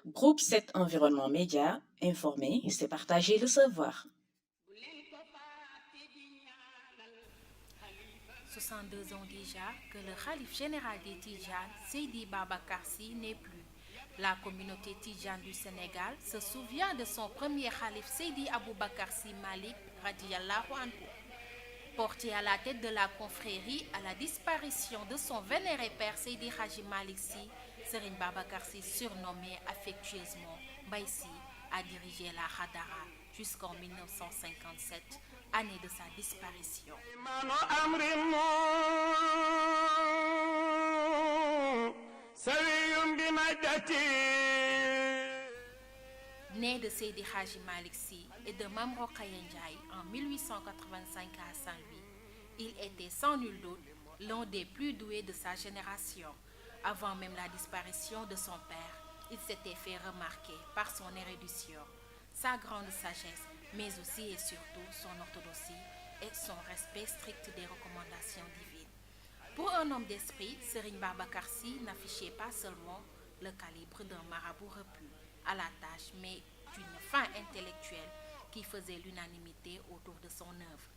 Groupe 7 Environnement Média, informer, c'est partager le savoir. 62 ans déjà que le Khalif général des Tidjanes, Seydi Babacar Sy, n'est plus. La communauté Tidjane du Sénégal se souvient de son premier Khalif Seydi Aboubakar Sy Malik radiyallahu anhu. Porté à la tête de la confrérie à la disparition de son vénéré père Seydi Hadji Malik Sy, Serigne Babacar Sy, surnommé affectueusement Mbaye Sy, a dirigé la Hadara jusqu'en 1957, année de sa disparition. Né de Seydi Hadji Malik Sy et de Mame Rokhaya Ndiaye en 1885 à Saint-Louis, il était sans nul doute l'un des plus doués de sa génération. Avant même la disparition de son père, il s'était fait remarquer par son érudition, sa grande sagesse, mais aussi et surtout son orthodoxie et son respect strict des recommandations divines. Pour un homme d'esprit, Serigne Babacar Sy n'affichait pas seulement le calibre d'un marabout repu à la tâche, mais d'une fin intellectuelle qui faisait l'unanimité autour de son œuvre.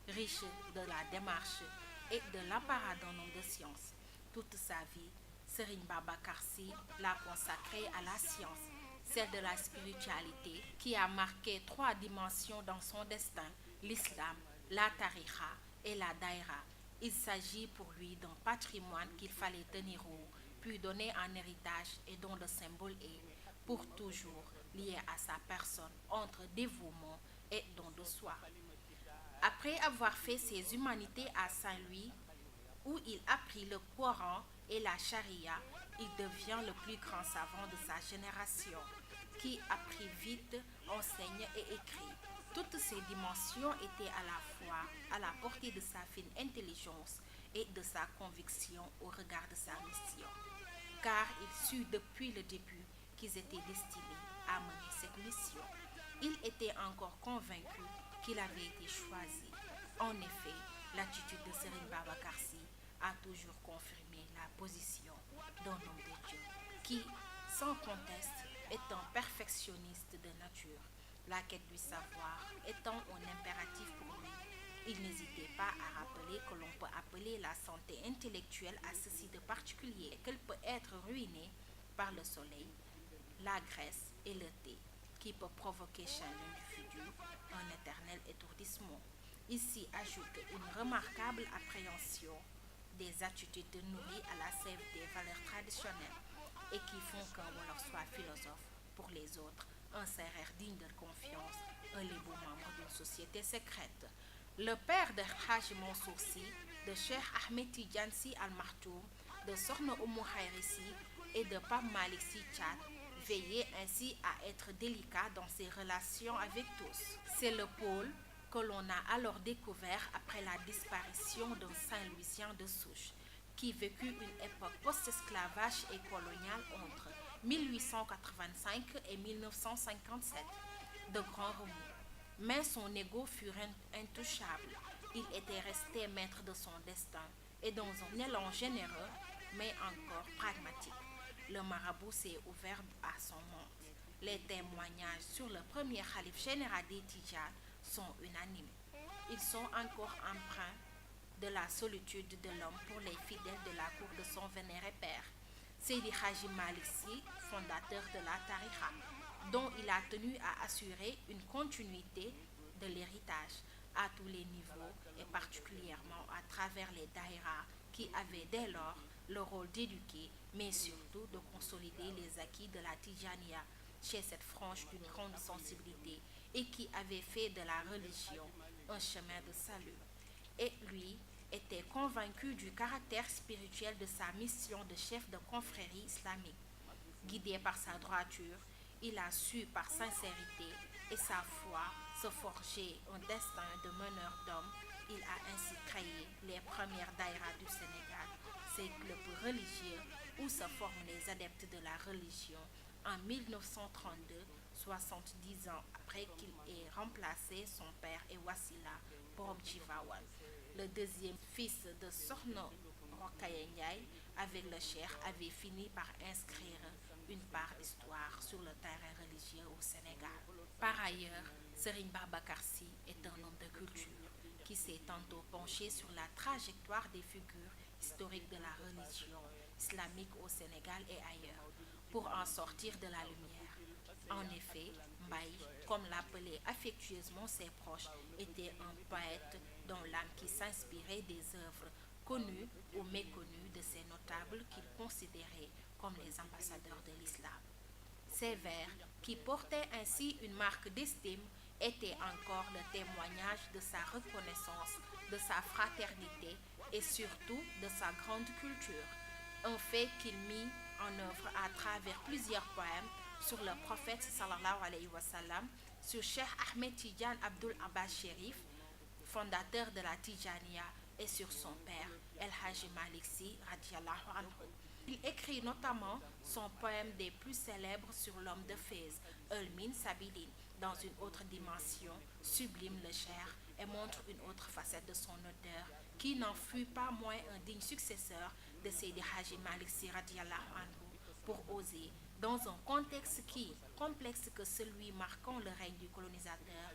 Riche de la démarche et de l'apparat d'un homme de science, toute sa vie, Serigne Babacar Sy l'a consacrée à la science, celle de la spiritualité qui a marqué trois dimensions dans son destin, l'islam, la tariqa et la daïra. Il s'agit pour lui d'un patrimoine qu'il fallait tenir haut, puis donner en héritage et dont le symbole est, pour toujours, lié à sa personne entre dévouement et don de soi. Après avoir fait ses humanités à Saint-Louis, où il apprit le Coran et la charia, il devient le plus grand savant de sa génération, qui apprit vite, enseigne et écrit. Toutes ces dimensions étaient à la fois à la portée de sa fine intelligence et de sa conviction au regard de sa mission, car il sut depuis le début qu'ils étaient destinés à mener cette mission. Il était encore convaincu qu'il avait été choisi. En effet, l'attitude de Serigne Babacar Sy a toujours confirmé la position d'un homme de Dieu qui, sans conteste, est un perfectionniste de nature, la quête du savoir étant un impératif pour lui. Il n'hésitait pas à rappeler que l'on peut appeler la santé intellectuelle à ceci de particulier, qu'elle peut être ruinée par le soleil, la graisse et le thé, qui peut provoquer chez l'individu un éternel étourdissement. Ici ajoute une remarquable appréhension des attitudes nourries à la sève des valeurs traditionnelles et qui font qu'un Wolof soit philosophe pour les autres, un Serer digne de confiance, un Lébou membre d'une société secrète. Le père de Hadji Mansour Sy, de Cheikh Ahmed Tidiane Sy Al Maktoum, de Sokhna Oumou Khayri Sy et de Pape Malick Sy Thiat veillait ainsi à être délicat dans ses relations avec tous. C'est le pôle que l'on a alors découvert après la disparition d'un Saint-Louisien de souche, qui vécut une époque post-esclavage et coloniale entre 1885 et 1957. De grands remous. Mais son ego fut intouchable. Il était resté maître de son destin et dans un élan généreux, mais encore pragmatique. Le marabout s'est ouvert à son monde. Les témoignages sur le premier calife général des Tidjanes sont unanimes. Ils sont encore empreints de la solitude de l'homme pour les fidèles de la cour de son vénéré père, Seydi Hadji Malik Sy, fondateur de la tariqa, dont il a tenu à assurer une continuité de l'héritage à tous les niveaux et particulièrement à travers les daïras qui avaient dès lors le rôle d'éduquer mais surtout de consolider les acquis de la Tijaniya chez cette frange d'une grande sensibilité et qui avait fait de la religion un chemin de salut. Et lui était convaincu du caractère spirituel de sa mission de chef de confrérie islamique. Guidé par sa droiture, il a su par sincérité et sa foi se forger un destin de meneur d'hommes. Il a ainsi créé les premières daïras du Sénégal, ces clubs religieux où se forment les adeptes de la religion en 1932, 70 ans après qu'il ait remplacé son père et Wassila Borom Djivaouane. Le deuxième fils de Sokhna Rokhaya Ndiaye avec le Cheikh avait fini par inscrire une part d'histoire sur le terrain religieux au Sénégal. Par ailleurs, Serigne Babacar Sy est un homme de culture qui s'est tantôt penché sur la trajectoire des figures historiques de la religion islamique au Sénégal et ailleurs, pour en sortir de la lumière. En effet, Mbaye, comme l'appelaient affectueusement ses proches, était un poète dont l'âme qui s'inspirait des œuvres connues ou méconnues de ces notables qu'il considérait comme les ambassadeurs de l'islam. Ces vers, qui portaient ainsi une marque d'estime, étaient encore le témoignage de sa reconnaissance, de sa fraternité et surtout de sa grande culture, un fait qu'il mit en œuvre à travers plusieurs poèmes sur le prophète sallallahu alayhi wa sallam, sur Cheikh Ahmed Tidiane Abdul Abbas Sherif, fondateur de la Tijaniya, et sur son père, El Haji Malik Sy radiallahu anhu. Il écrit notamment son poème des plus célèbres sur l'homme de Fès, Min Sabilin, dans une autre dimension, sublime le cher et montre une autre facette de son auteur, qui n'en fut pas moins un digne successeur de Seydi Haji Malik Sy radiallahu anhu, pour oser, dans un contexte qui, complexe que celui marquant le règne du colonisateur,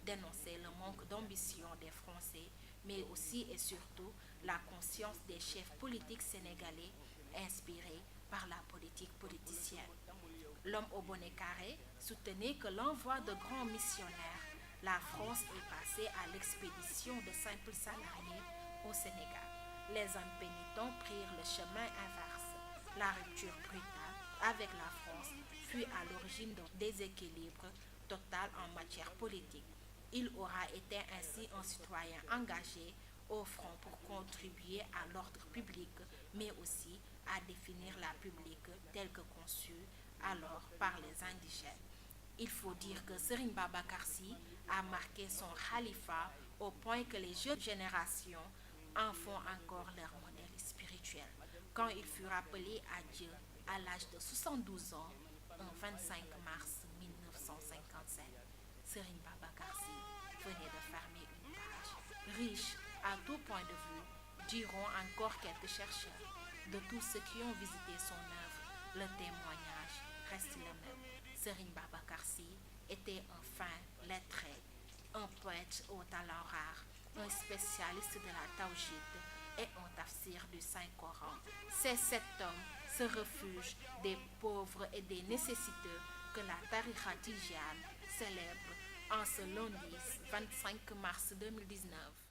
dénoncer le manque d'ambition des Français, mais aussi et surtout la conscience des chefs politiques sénégalais inspirés par la politique politicienne. L'homme au bonnet carré soutenait que l'envoi de grands missionnaires, la France est passée à l'expédition de simples salariés au Sénégal. Les impénitents prirent le chemin inverse. La rupture brutale avec la France fut à l'origine d'un déséquilibre total en matière politique. Il aura été ainsi un citoyen engagé au front pour contribuer à l'ordre public, mais aussi à définir la République telle que conçue alors par les indigènes. Il faut dire que Serigne Babacar Sy a marqué son khalifa au point que les jeunes générations en font encore leur modèle spirituel. Quand il fut rappelé à Dieu à l'âge de 72 ans, un 25 mars 1957, Serigne Babacar Sy venait de fermer une page. Riche à tout point de vue, diront encore quelques chercheurs. De tous ceux qui ont visité son œuvre, le témoignage reste le même. Serigne Babacar Sy était un fin lettré, un poète au talent rare, un spécialiste de la tawhid et un tafsir du Saint-Coran. C'est cet homme, ce refuge des pauvres et des nécessiteux que la Tariqa Tijane célèbre en ce lundi 25 mars 2019.